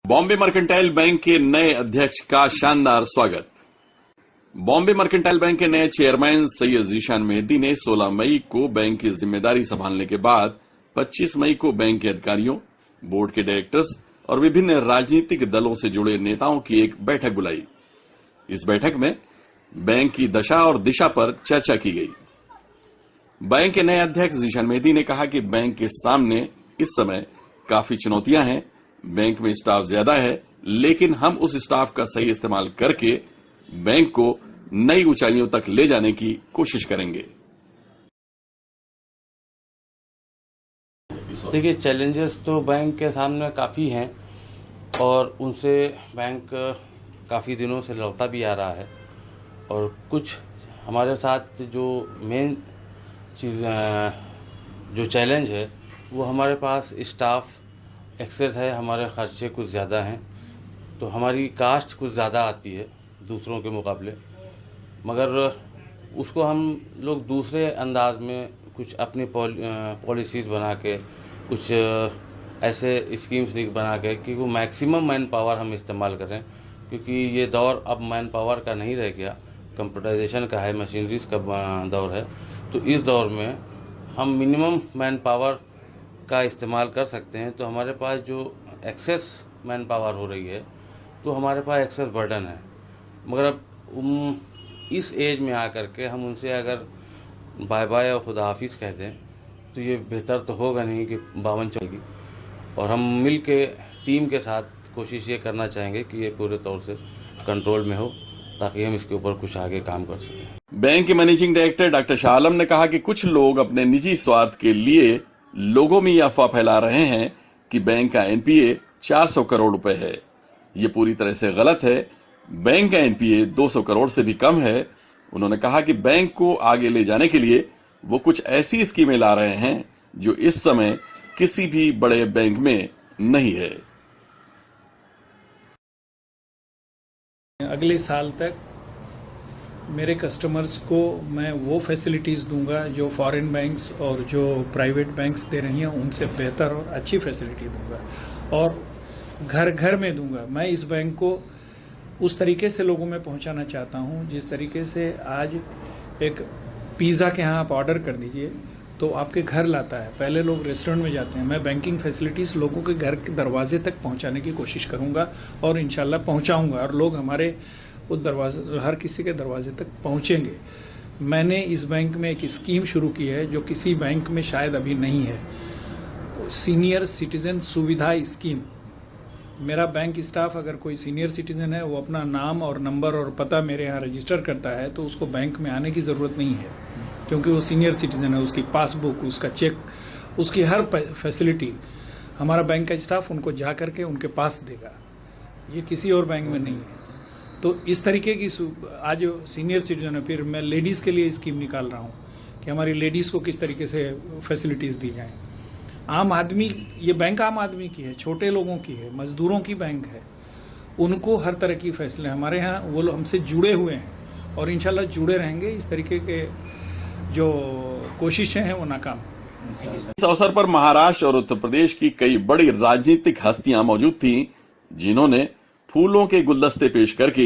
Bombay mercantile bank के नए अध्यक्ष का शानदार स्वागत। बॉम्बे मर्केंटाइल बैंक के नए चेयरमैन सैयद जीशान मेहदी ने 16 मई को बैंक की जिम्मेदारी संभालने के बाद 25 मई को बैंक के अधिकारियों, बोर्ड के डायरेक्टर्स और विभिन्न राजनीतिक दलों से जुड़े नेताओं की एक बैठक बुलाई। इस बैठक में बैंक की दशा और दिशा पर चर्चा की गई। बैंक के नए अध्यक्ष जीशान मेहदी ने कहा कि बैंक के सामने इस समय काफी चुनौतियां हैं। बैंक में स्टाफ ज्यादा है, लेकिन हम उस स्टाफ का सही इस्तेमाल करके बैंक को नई ऊंचाइयों तक ले जाने की कोशिश करेंगे। देखिए, चैलेंजेस तो बैंक के सामने काफ़ी हैं और उनसे बैंक काफ़ी दिनों से लड़ता भी आ रहा है। और कुछ हमारे साथ जो मेन चीज़ जो चैलेंज है वो हमारे पास स्टाफ एक्सेस है, हमारे खर्चे कुछ ज़्यादा हैं, तो हमारी कास्ट कुछ ज़्यादा आती है दूसरों के मुकाबले। मगर उसको हम लोग दूसरे अंदाज में कुछ अपनी पॉलिसीज़ बना के, कुछ ऐसे स्कीम्स बना के कि वो मैक्सिमम मैन पावर हम इस्तेमाल करें, क्योंकि ये दौर अब मैन पावर का नहीं रह गया, कंप्यूटराइजेशन का है, मशीनरीज का दौर है। तो इस दौर में हम मिनिमम मैन पावर का इस्तेमाल कर सकते हैं। तो हमारे पास जो एक्सेस मैन पावर हो रही है तो हमारे पास एक्सेस बर्डन है। मगर अब इस एज में आकर के हम उनसे अगर बाय बाय और खुदा हाफिज़ कह दें तो ये बेहतर तो होगा नहीं कि 52 चलेगी। और हम मिल के टीम के साथ कोशिश ये करना चाहेंगे कि ये पूरे तौर से कंट्रोल में हो, ताकि हम इसके ऊपर कुछ आगे काम कर सकें। बैंक के managing director doctor Shah Alam ने कहा कि कुछ लोग अपने निजी स्वार्थ के लिए लोगों में यह अफवाह फैला रहे हैं कि बैंक का एनपीए 400 करोड़ रुपए है। ये पूरी तरह से गलत है। बैंक का एनपीए 200 करोड़ से भी कम है। उन्होंने कहा कि बैंक को आगे ले जाने के लिए वो कुछ ऐसी स्कीमें ला रहे हैं जो इस समय किसी भी बड़े बैंक में नहीं है। अगले साल तक मेरे कस्टमर्स को मैं वो फैसिलिटीज़ दूंगा जो फॉरेन बैंक्स और जो प्राइवेट बैंक्स दे रही हैं उनसे बेहतर और अच्छी फैसिलिटी दूंगा, और घर घर में दूंगा। मैं इस बैंक को उस तरीके से लोगों में पहुंचाना चाहता हूं जिस तरीके से आज एक पिज़्ज़ा के यहाँ आप ऑर्डर कर दीजिए तो आपके घर लाता है। पहले लोग रेस्टोरेंट में जाते हैं। मैं बैंकिंग फैसिलिटीज़ लोगों के घर के दरवाजे तक पहुँचाने की कोशिश करूँगा और इंशाल्लाह पहुँचाऊँगा, और लोग हमारे उस दरवाजे, हर किसी के दरवाजे तक पहुँचेंगे। मैंने इस बैंक में एक स्कीम शुरू की है जो किसी बैंक में शायद अभी नहीं है, सीनियर सिटीज़न सुविधा स्कीम। मेरा बैंक स्टाफ अगर कोई सीनियर सिटीज़न है, वो अपना नाम और नंबर और पता मेरे यहाँ रजिस्टर करता है तो उसको बैंक में आने की ज़रूरत नहीं है, क्योंकि वो सीनियर सिटीज़न है। उसकी पासबुक, उसका चेक, उसकी हर फैसिलिटी हमारा बैंक का स्टाफ उनको जा करके उनके पास देगा। ये किसी और बैंक में नहीं है। तो इस तरीके की आज सीनियर सिटीजन है। फिर मैं लेडीज़ के लिए स्कीम निकाल रहा हूँ कि हमारी लेडीज़ को किस तरीके से फैसिलिटीज़ दी जाएं। आम आदमी, ये बैंक आम आदमी की है, छोटे लोगों की है, मज़दूरों की बैंक है। उनको हर तरह की फैसले हमारे यहाँ, वो लोग हमसे जुड़े हुए हैं और इंशाल्लाह जुड़े रहेंगे। इस तरीके के जो कोशिशें हैं वो नाकाम होंगी। इस अवसर पर महाराष्ट्र और उत्तर प्रदेश की कई बड़ी राजनीतिक हस्तियां मौजूद थीं, जिन्होंने फूलों के गुलदस्ते पेश करके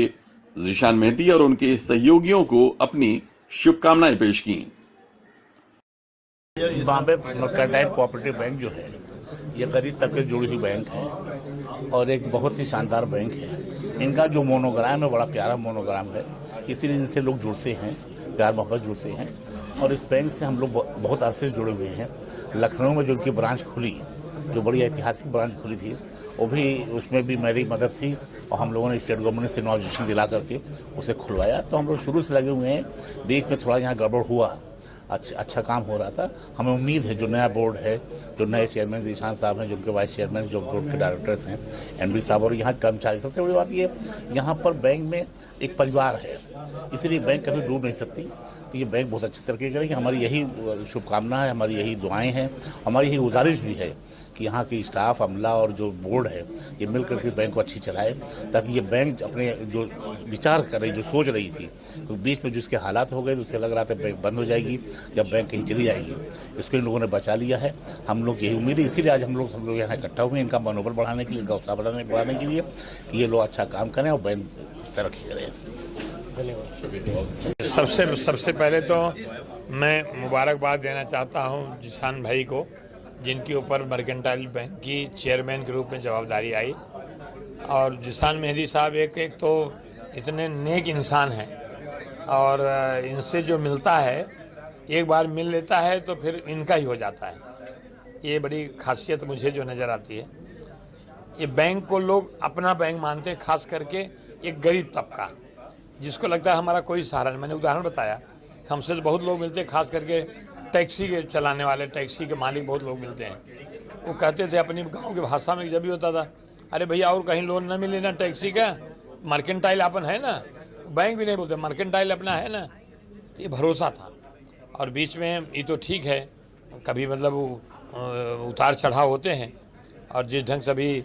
जीशान मेहदी और उनके सहयोगियों को अपनी शुभकामनाएं पेश की। बॉम्बे मर्केंटाइल कोऑपरेटिव बैंक जो है ये गरीब तबके से जुड़ी हुई बैंक है और एक बहुत ही शानदार बैंक है। इनका जो मोनोग्राम है बड़ा प्यारा मोनोग्राम है, इसीलिए इनसे लोग जुड़ते हैं, प्यार मोहब्बत जुड़ते हैं। और इस बैंक से हम लोग बहुत अरसे से जुड़े हुए हैं। लखनऊ में जो उनकी ब्रांच खुली, जो बड़ी ऐतिहासिक ब्रांच खुली थी, वो भी, उसमें भी मेरी मदद थी और हम लोगों ने स्टेट गवर्नमेंट से नॉमिनेशन दिला करके उसे खुलवाया। तो हम लोग शुरू से लगे हुए हैं। बीच में थोड़ा यहाँ गड़बड़ हुआ, अच्छा काम हो रहा था। हमें उम्मीद है जो नया बोर्ड है, जो नए चेयरमैन जीशान साहब हैं, जो उनके वाइस चेयरमैन, जो बोर्ड के डायरेक्टर्स हैं, एमडी साहब और यहाँ कर्मचारी, सबसे बड़ी बात ये, यहाँ पर बैंक में एक परिवार है, इसलिए बैंक कभी डूब नहीं सकती। तो ये बैंक बहुत अच्छे तरीके करेगी। हमारी यही शुभकामना है, हमारी यही दुआएं हैं, हमारी यही गुजारिश भी है कि यहाँ की स्टाफ, अमला और जो बोर्ड है ये मिलकर के बैंक को अच्छी चलाए, ताकि ये बैंक अपने जो विचार कर रही, जो सोच रही थी, तो बीच में जिसके हालात हो गए तो उससे लग रहा था बैंक बंद हो जाएगी या बैंक कहीं चली जाएगी, इसको इन लोगों ने बचा लिया है। हम लोग यही उम्मीद है, इसीलिए आज हम लोग सब लोग यहाँ इकट्ठा हुए, इनका मनोबल बढ़ाने के लिए, इनका उत्साह बढ़ाने के लिए कि ये लोग अच्छा काम करें और बैंक तरक्की करें। सबसे पहले तो मैं मुबारकबाद देना चाहता हूं जिशान भाई को, जिनके ऊपर मर्केंटाइल बैंक की चेयरमैन के रूप में जवाबदारी आई। और जिशान मेहदी साहब एक तो इतने नेक इंसान हैं और इनसे जो मिलता है, एक बार मिल लेता है तो फिर इनका ही हो जाता है। ये बड़ी खासियत मुझे जो नज़र आती है। ये बैंक को लोग अपना बैंक मानते हैं, खास करके एक गरीब तबका जिसको लगता है हमारा कोई सहारा नहीं। मैंने उदाहरण बताया, हमसे तो बहुत लोग मिलते हैं, खास करके टैक्सी के चलाने वाले, टैक्सी के मालिक बहुत लोग मिलते हैं। वो कहते थे अपनी गांव की भाषा में जब भी होता था, अरे भैया और कहीं लोन ना मिले ना टैक्सी का, मर्केंटाइल अपन है ना। बैंक भी नहीं बोलते, मर्केंटाइल अपना है ना। तो ये भरोसा था। और बीच में ये तो ठीक है, कभी मतलब उतार चढ़ाव होते हैं। और जिस ढंग से अभी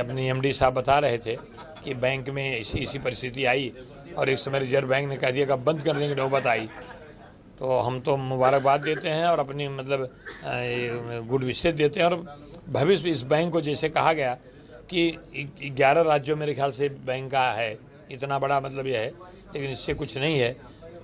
अपनी एमडी साहब बता रहे थे कि बैंक में इसी परिस्थिति आई और एक समय रिजर्व बैंक ने कह दिया कि अब बंद करने की नौबत आई, तो हम तो मुबारकबाद देते हैं और अपनी मतलब गुड विशेष देते हैं। और भविष्य इस बैंक को, जैसे कहा गया कि 11 राज्यों मेरे ख्याल से बैंक का है, इतना बड़ा मतलब यह है, लेकिन इससे कुछ नहीं है।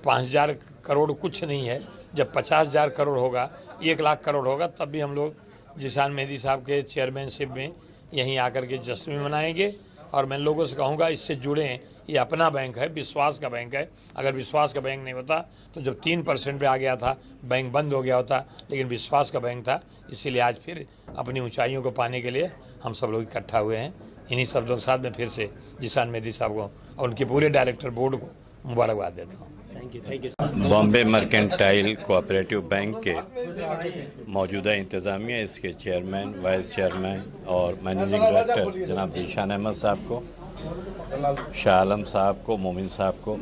5,000 करोड़ कुछ नहीं है। जब 50,000 करोड़ होगा, 1 लाख करोड़ होगा, तब भी हम लोग जिशान मेहदी साहब के चेयरमैनशिप में यहीं आकर के जश्न भी मनाएंगे। और मैं लोगों से कहूँगा, इससे जुड़ें, ये अपना बैंक है, विश्वास का बैंक है। अगर विश्वास का बैंक नहीं होता तो जब 3% पे आ गया था, बैंक बंद हो गया होता, लेकिन विश्वास का बैंक था। इसीलिए आज फिर अपनी ऊंचाइयों को पाने के लिए हम सब लोग इकट्ठा हुए हैं। इन्हीं सब लोग साथ में फिर से जिशान मेहदी साहब को और उनके पूरे डायरेक्टर बोर्ड को मुबारकबाद देता हूँ। बॉम्बे मर्केंटाइल कोऑपरेटिव बैंक के मौजूदा इंतज़ामिया, इसके चेयरमैन, वाइस चेयरमैन और मैनेजिंग डायरेक्टर जनाब जीशान अहमद साहब को, शाह आलम साहब को, मोमिन साहब को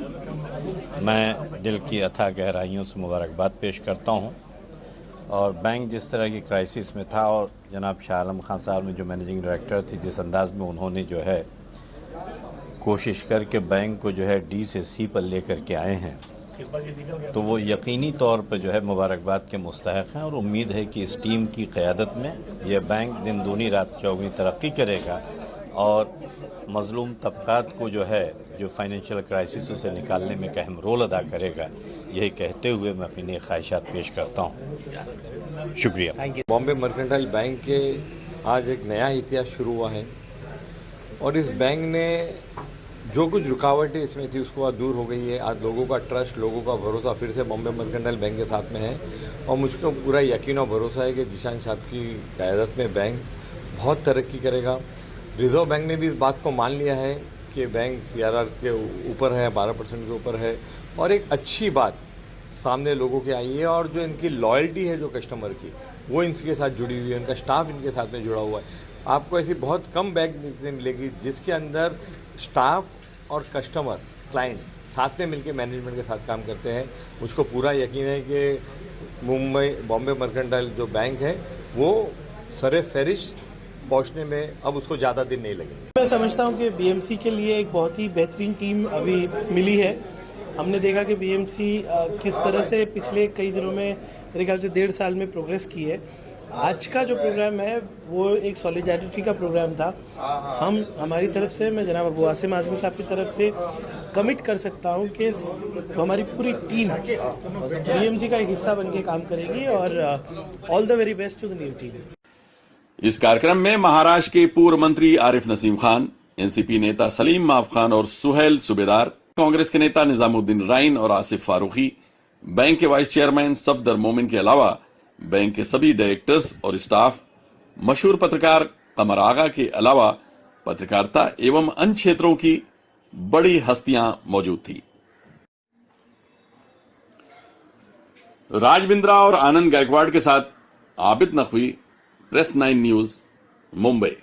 मैं दिल की अथाह गहराइयों से मुबारकबाद पेश करता हूं। और बैंक जिस तरह की क्राइसिस में था, और जनाब शाह आलम खान साहब ने जो मैनेजिंग डायरेक्टर थी, जिस अंदाज में उन्होंने जो है कोशिश करके बैंक को जो है डी से सी पर लेकर के आए हैं, तो वो यकीनी तौर पर जो है मुबारकबाद के मुस्तहक हैं। और उम्मीद है कि इस टीम की क़यादत में यह बैंक दिन दूनी रात चौगुनी तरक्की करेगा और मज़लूम तबक़ात को जो है, जो फाइनेंशियल क्राइसिस से निकालने में एक अहम रोल अदा करेगा। यही कहते हुए मैं अपनी नेक ख्वाहिशात पेश करता हूँ। शुक्रिया। बॉम्बे मर्केंटाइल बैंक के आज एक नया इतिहास शुरू हुआ है और इस बैंक ने जो कुछ रुकावटें इसमें थी उसको आज दूर हो गई है। आज लोगों का ट्रस्ट, लोगों का भरोसा फिर से बॉम्बे मर्केंटाइल बैंक के साथ में है और मुझको पूरा यकीन और भरोसा है कि जिशान साहब की क़यादत में बैंक बहुत तरक्की करेगा। रिज़र्व बैंक ने भी इस बात को मान लिया है कि बैंक CRR के ऊपर है, 12% के ऊपर है। और एक अच्छी बात सामने लोगों के आई है और जो इनकी लॉयल्टी है जो कस्टमर की, वो इनके साथ जुड़ी हुई है, उनका स्टाफ इनके साथ में जुड़ा हुआ है। आपको ऐसी बहुत कम बैंक देखने मिलेगी जिसके अंदर स्टाफ और कस्टमर, क्लाइंट साथ में मिलकर मैनेजमेंट के साथ काम करते हैं। मुझको पूरा यकीन है कि बॉम्बे मर्केंटाइल जो बैंक है वो सरे फहरिस्त पहुंचने में अब उसको ज़्यादा दिन नहीं लगेंगे। मैं समझता हूं कि BMC के लिए एक बहुत ही बेहतरीन टीम अभी मिली है। हमने देखा कि BMC किस तरह से पिछले कई दिनों में, मेरे ख्याल से 1.5 साल में प्रोग्रेस की है। आज का जो प्रोग्राम है वो एक सॉलिडारिटी का प्रोग्राम था। हम हमारी तरफ से, मैं जनाब अबू आसिम आज़मी साहब की तरफ से कमिट कर सकता हूं कि हमारी पूरी टीम BMC का एक हिस्सा बन के काम करेगी और all the very best to the new team. इस कार्यक्रम में महाराष्ट्र के पूर्व मंत्री आरिफ नसीम खान, एनसीपी नेता सलीम माफ खान और सुहेल सुबेदार, कांग्रेस के नेता निजामुद्दीन राइन और आसिफ फारूकी, बैंक के वाइस चेयरमैन सफदर मोमिन के अलावा बैंक के सभी डायरेक्टर्स और स्टाफ, मशहूर पत्रकार कमर आगा के अलावा पत्रकारिता एवं अन्य क्षेत्रों की बड़ी हस्तियां मौजूद थी। राज बिंद्रा और आनंद गायकवाड़ के साथ आबिद नकवी, प्रेस 9 न्यूज, मुंबई।